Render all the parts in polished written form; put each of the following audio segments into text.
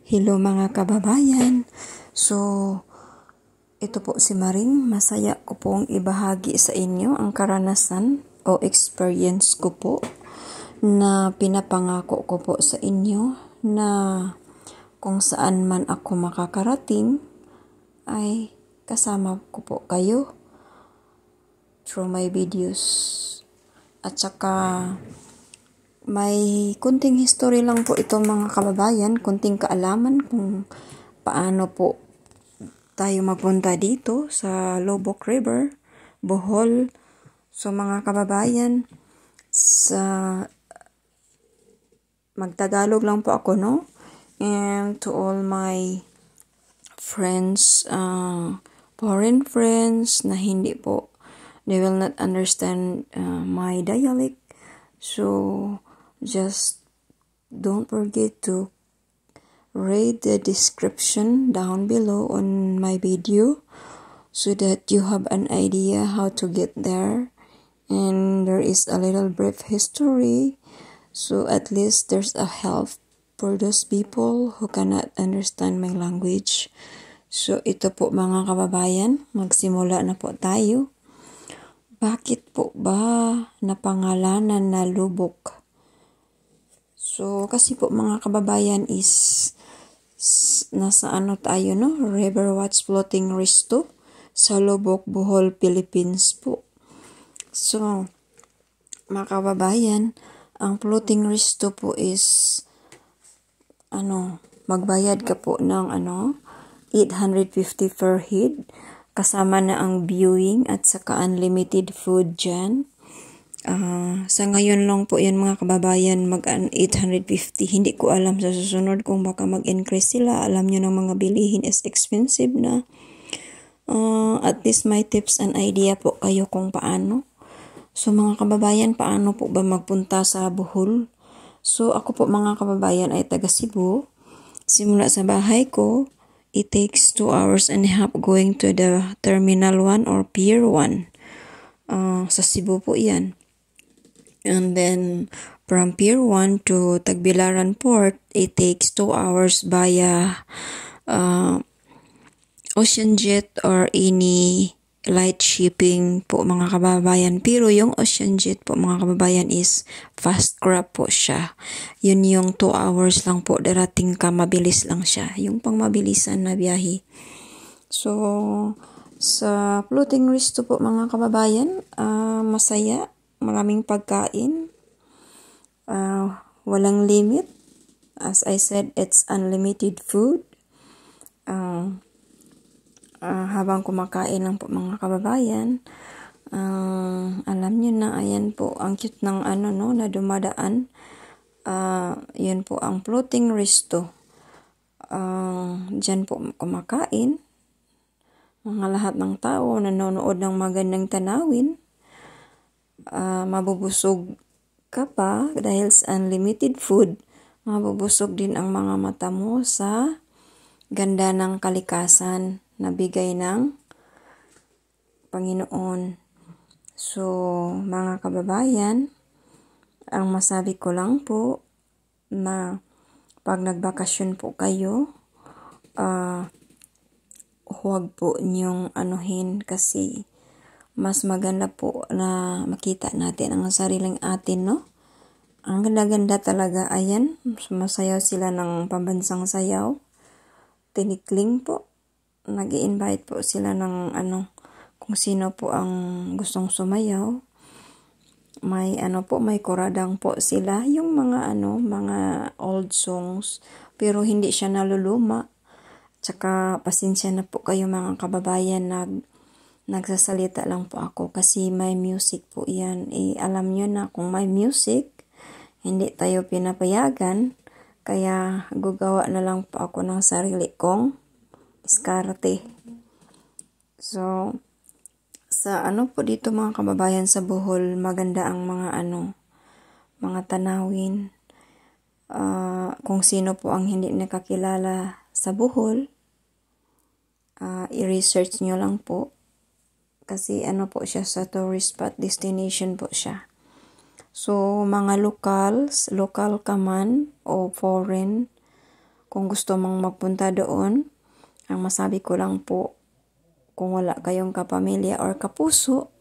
Hello mga kababayan. So, ito po si Maring. Masaya ko pong ibahagi sa inyo ang karanasan o experience ko po na pinapangako ko po sa inyo na kung saan man ako makakarating ay kasama ko po kayo through my videos. At saka may kunting history lang po ito mga kababayan, kunting kaalaman kung paano po tayo mapunta dito sa Loboc River, Bohol. So mga kababayan, magtagalog lang po ako, no? And to all my friends, foreign friends na hindi po, they will not understand my dialect. So just don't forget to read the description down below on my video so that you have an idea how to get there. And there is a little brief history, so at least there's a help for those people who cannot understand my language. So ito po mga kababayan, magsimula na po tayo. Bakit po ba napangalanan na Lubok? So, kasi po mga kababayan is nasa tayo, no? River Watch Floating Resto sa Loboc, Bohol, Philippines po. So, mga kababayan, ang floating resto po is magbayad ka po ng 850 per head, kasama na ang viewing at saka unlimited food dyan. Sa ngayon lang po yan mga kababayan, 850. Hindi ko alam sa susunod kung baka mag-increase sila. Alam nyo ng mga bilihin is expensive na. At least may tips and idea po kayo kung paano. So mga kababayan, paano po ba magpunta sa Bohol? So ako po mga kababayan ay taga Cebu. Simula sa bahay ko, it takes 2 hours and a half going to the Terminal 1 or Pier 1. Sa Cebu po yan. And then, from Pier 1 to Tagbilaran Port, it takes 2 hours via ocean jet or any light shipping po mga kababayan. Pero yung ocean jet po mga kababayan is fast grab po siya. Yun yung 2 hours lang po, darating ka, mabilis lang siya. Yung pang mabilisan na biyahe. So, sa floating resto po mga kababayan, masaya. Maraming pagkain, walang limit. As I said, it's unlimited food. Habang kumakain lang po mga kababayan, alam nyo na, ayan po, ang cute ng na dumadaan. Yun po ang floating resto. Dyan po kumakain. Mga lahat ng tao nanonood ng magandang tanawin. Mabubusog ka pa dahil sa unlimited food. Mabubusog din ang mga mata mo sa ganda ng kalikasan na bigay ng Panginoon. So, mga kababayan, ang masabi ko lang po na pag nagbakasyon po kayo, huwag po niyong anuhin kasi mas maganda po na makita natin ang sariling atin, no? Ang ganda-ganda talaga, ayan, sumasayaw sila ng pambansang sayaw. Tinikling po. Nag-i-invite po sila ng kung sino po ang gustong sumayaw. May may kuradang po sila, yung mga mga old songs, pero hindi siya naluluma. Tsaka pasensya na po kayo mga kababayan, nagsasalita lang po ako kasi may music po yan. Alam nyo na kung may music, hindi tayo pinapayagan. Kaya gugawa na lang po ako ng sarili kong diskarte. So, sa po dito mga kababayan sa Bohol, maganda ang mga mga tanawin. Kung sino po ang hindi nakakilala sa Bohol, i-research nyo lang po. Kasi po siya sa tourist spot destination po siya. So, mga local ka man o foreign, Kung gusto mong magpunta doon, ang masabi ko lang po, kung wala kayong kapamilya or kapuso,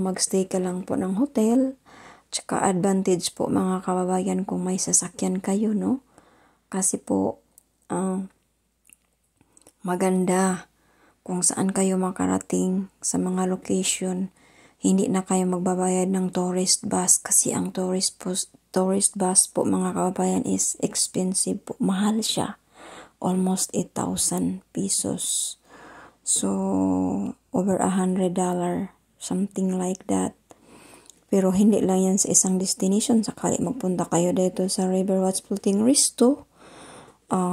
magstay ka lang po ng hotel. Tsaka advantage po mga kababayan kung may sasakyan kayo, no? Kasi po, maganda kung saan kayo makarating sa mga location. Hindi na kayo magbabayad ng tourist bus kasi ang tourist bus po mga kababayan is expensive po. Mahal siya. Almost 8,000 pesos. So, over $100, something like that. Pero hindi lang yan sa isang destination. Sakali magpunta kayo dito sa River Watch Floating Risto,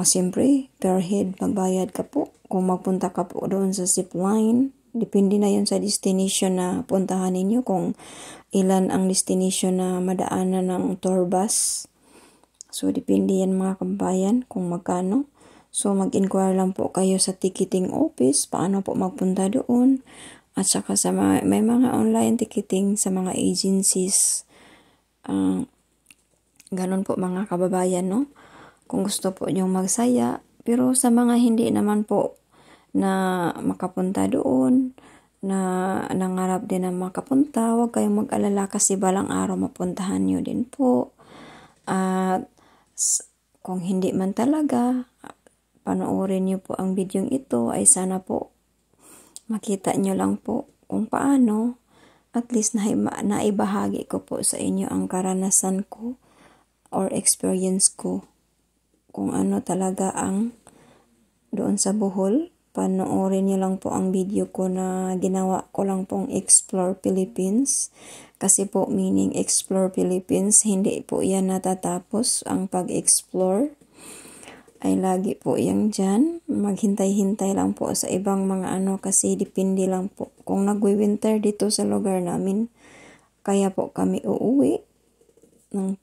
siyempre, per head magbayad ka po. Kung magpunta ka po doon sa zipline, depende na yun sa destination na puntahan ninyo. Kung ilan ang destination na madaanan ng tour bus. So, depende yan mga kabayan kung magkano. So, mag-inquire lang po kayo sa ticketing office, paano po magpunta doon. At saka sa may mga online ticketing sa mga agencies. Ganon po mga kababayan, no? Kung gusto po nyo magsaya. Pero sa mga hindi naman po na makapunta doon, na nangarap din na makapunta, huwag kayong mag-alala kasi balang araw mapuntahan nyo din po. At kung hindi man talaga, panoorin nyo po ang video ito, ay sana po makita nyo lang po kung paano. At least naibahagi ko po sa inyo ang karanasan ko or experience ko. Kung ano talaga ang doon sa Bohol. Panoorin nyo lang po ang video ko na ginawa ko lang pong Explore Philippines. Kasi po meaning Explore Philippines, hindi po yan natatapos ang pag-explore. Ay lagi po yan dyan. Maghintay-hintay lang po sa ibang mga kasi depende lang po. Kung nagwi-winter dito sa lugar namin, kaya po kami uuwi ng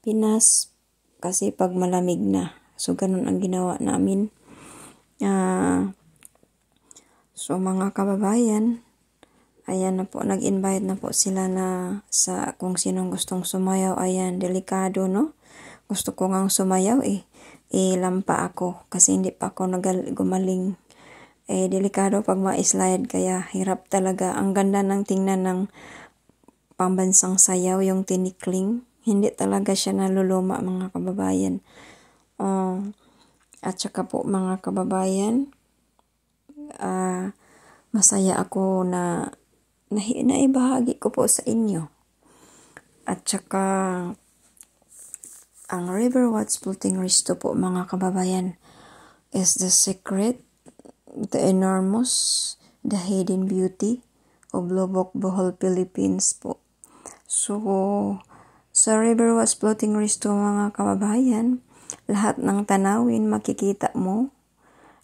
Pinas kasi pag malamig na. So ganun ang ginawa namin. So mga kababayan, ayan na po, nag-invite na po sila na sa kung sinong gustong sumayaw. Ayan, delikado, no? Gusto ko ngang sumayaw lampa ako kasi hindi pa ako gumaling. Delikado pag ma-slide kaya hirap talaga. Ang ganda ng tingnan ng pambansang sayaw, yung tinikling. Hindi talaga siya naluluma mga kababayan. At saka po mga kababayan, masaya ako na naibahagi ko po sa inyo. At saka ang River Watch Floating Risto po mga kababayan is the secret, the enormous, the hidden beauty of Lubok, Bohol, Philippines po. So, sa River Watch Floating Risto mga kababayan, lahat ng tanawin makikita mo,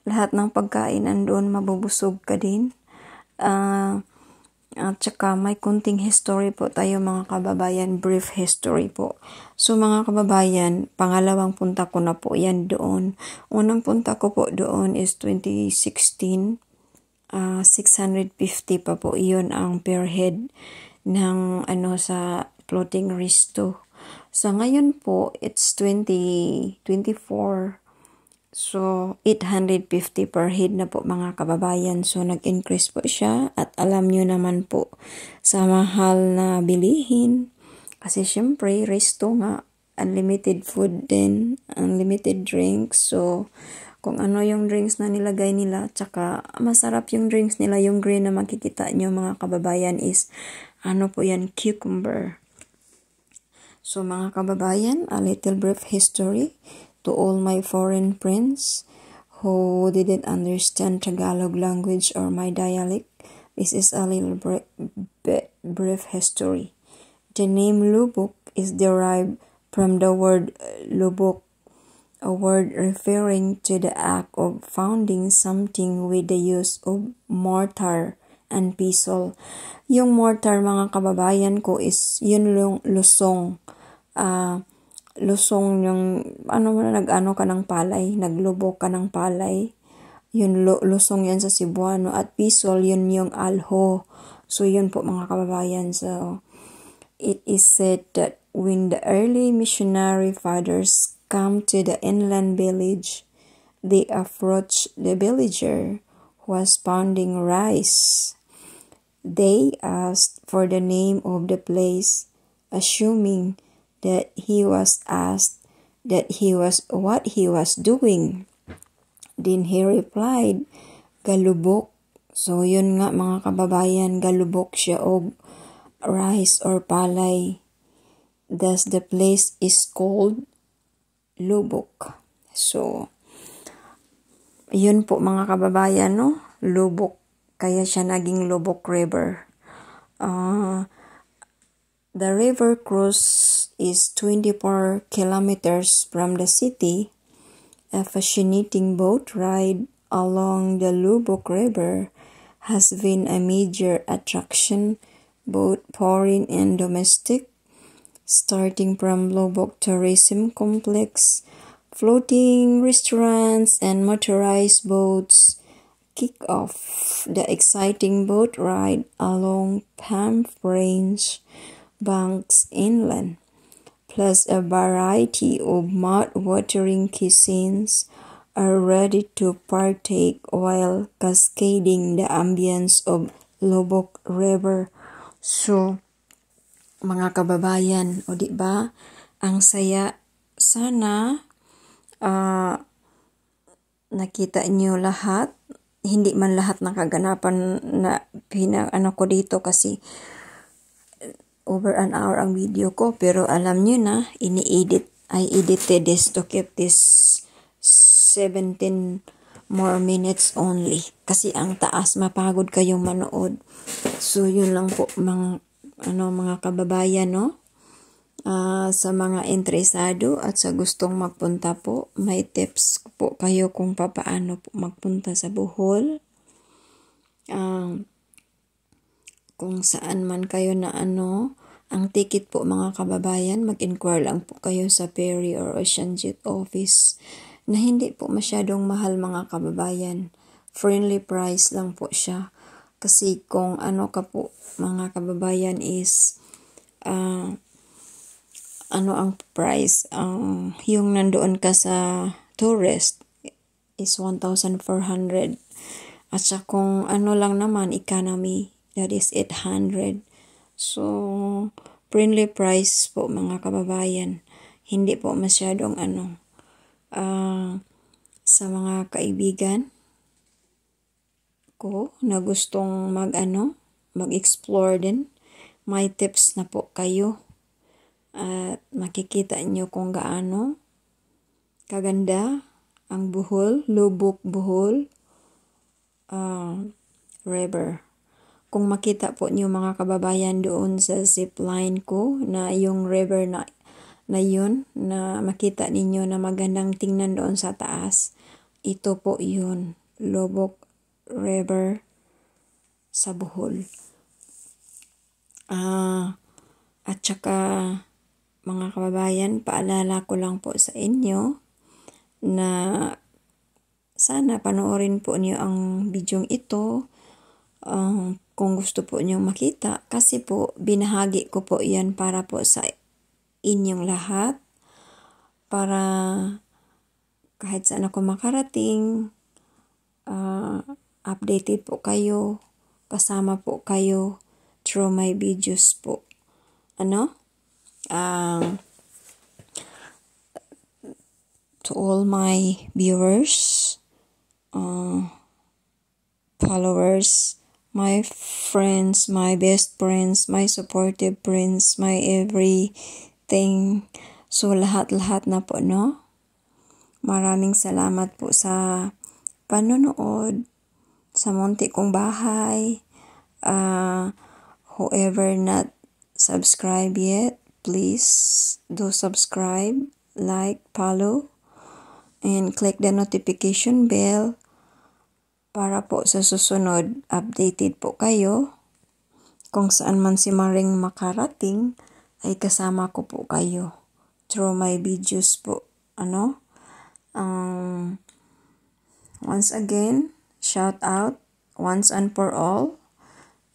lahat ng pagkain andoon, mabubusog ka din. At saka may kunting history po tayo mga kababayan, brief history po. So mga kababayan, pangalawang punta ko na po yan doon. Unang punta ko po doon is 2016, 650 pa po iyon ang per head ng sa floating risto. So ngayon po, it's 2024. So, 850 per head na po mga kababayan. So, nag-increase po siya. At alam nyo naman po, sa mahal na bilihin. Kasi syempre, resto nga, unlimited food din, unlimited drinks. So, kung ano yung drinks na nilagay nila, tsaka masarap yung drinks nila, yung green na makikita nyo mga kababayan is, po yan, cucumber. So, mga kababayan, a little brief history. To all my foreign friends who didn't understand Tagalog language or my dialect, this is a little brief history. The name Lubok is derived from the word lubok, a word referring to the act of founding something with the use of mortar and pestle. Yung mortar mga kababayan ko is yun lusong. Lusong yung, nag-ano ka ng palay, naglubok ka ng palay. Yun, lusong yan sa Cebuano. At pisol, yun yung alho. So, yun po mga kababayan. So, It is said that when the early missionary fathers come to the inland village, they approach the villager who was pounding rice. They asked for the name of the place, assuming that he was asked what he was doing. Then he replied, Galubok. So yun nga mga kababayan, galubok siya og rice or palay. Thus the place is called Lubok. So yun po mga kababayan, no? Lubok. Kaya siya naging Lubok River. The river cruise is 24 kilometers from the city. A fascinating boat ride along the Lubok River has been a major attraction, both foreign and domestic, starting from Lubok Tourism Complex. Floating restaurants and motorized boats kick off the exciting boat ride along Palm Range banks inland, plus a variety of mouth-watering cuisines are ready to partake while cascading the ambience of Lubok River. So, mga kababayan, o di ba? Ang saya. Sana nakita niyo lahat. Hindi man lahat ng kaganapan na ko dito kasi over an hour ang video ko, pero alam niyo na, I edited this to keep this 17 more minutes only. Kasi ang taas, mapagod kayong manood. So, yun lang po mga kababayan, no? Sa mga interesado at sa gustong magpunta po, may tips po kayo kung paano po magpunta sa Bohol. Kung saan man kayo na ang ticket po mga kababayan, mag-inquire lang po kayo sa ferry or OceanJet office na hindi po masyadong mahal mga kababayan. Friendly price lang po siya. Kasi kung ka po mga kababayan is ang price, yung nandoon ka sa tourist is 1,400. At sa kung lang naman, economy, that is 800. So, friendly price po mga kababayan. Hindi po masyadong sa mga kaibigan ko na gustong mag-explore din, may tips na po kayo. At makikita nyo kung gaano kaganda ang Bohol, Lubok Bohol River. Kung makita po nyo mga kababayan doon sa zipline ko na yung river na yun, na makita ninyo na magandang tingnan doon sa taas, ito po yun, Lubok River sa Bohol. At saka mga kababayan, paalala ko lang po sa inyo na sana panoorin po niyo ang bidyong ito kung gusto po niyo makita, kasi po binahagi ko po yan para po sa inyong lahat, para kahit saan ako makarating, updated po kayo, kasama po kayo through my videos po. To all my viewers, followers, my friends, my best friends, my supportive friends, my everything. So, lahat-lahat na po, no? Maraming salamat po sa panonood sa munti kong bahay. Whoever not subscribe yet, please do subscribe, like, follow, and click the notification bell para po sa susunod updated po kayo. Kung saan man si Maring makarating ay kasama ko po kayo through my videos po. Once again, shout out once and for all.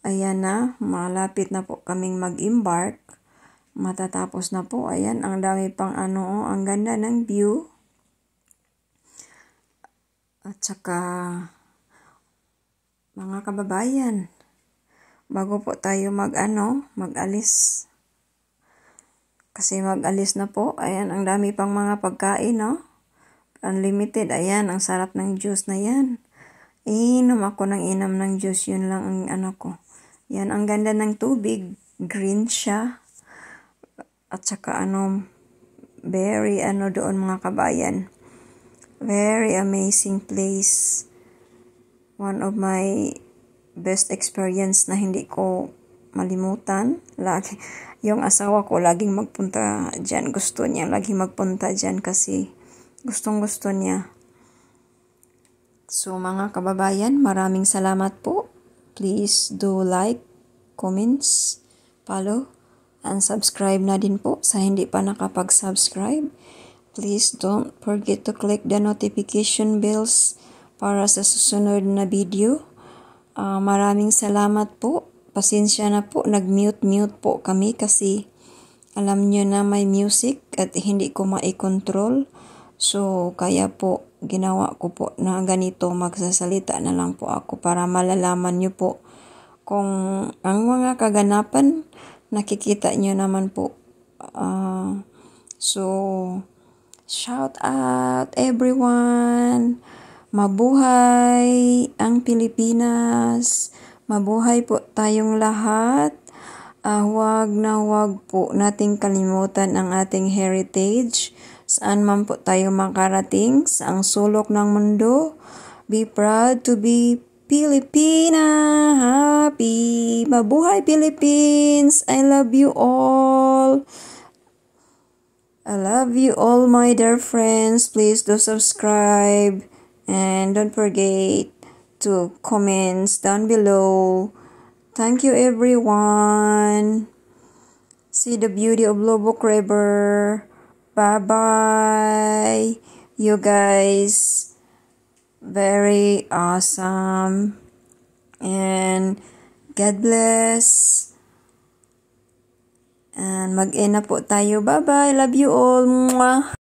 Ayan na, malapit na po kaming mag-embark matatapos na po. Ayan, ang dami pang ano, ang ganda ng view. At saka, mga kababayan, bago po tayo mag-alis. Kasi mag-alis na po. Ayan, ang dami pang mga pagkain, no? Unlimited. Ayan, ang sarap ng juice na yan. Inom ako ng juice. Yun lang ang ano ko. Yan, ang ganda ng tubig. Green siya. At saka very doon mga kabayan. Very amazing place. One of my best experience na hindi ko malimutan. Yung asawa ko laging magpunta dyan. Gusto niya laging magpunta dyan kasi gustong-gusto niya. So mga kababayan, maraming salamat po. Please do like, comments, follow, and subscribe na din po sa hindi pa nakapag-subscribe. Please don't forget to click the notification bells para sa susunod na video. Maraming salamat po. Pasensya na po, nag-mute po kami kasi alam nyo na may music at hindi ko maikontrol. So, kaya po, ginawa ko po na ganito, magsasalita na lang po ako para malalaman nyo po kung ang mga kaganapan, nakikita nyo naman po. So, shout out everyone! Mabuhay ang Pilipinas! Mabuhay po tayong lahat! Huwag po nating kalimutan ang ating heritage. Saan man po tayo makarating sa ang sulok ng mundo. Be proud to be Filipina. Happy. Mabuhay Philippines. I love you all. I love you all, my dear friends. Please do subscribe. And don't forget to comments down below. Thank you everyone. See the beauty of Lubbock River. Bye-bye. You guys, very awesome. And God bless. And mag-end na po tayo. Bye-bye. Love you all. Mwah.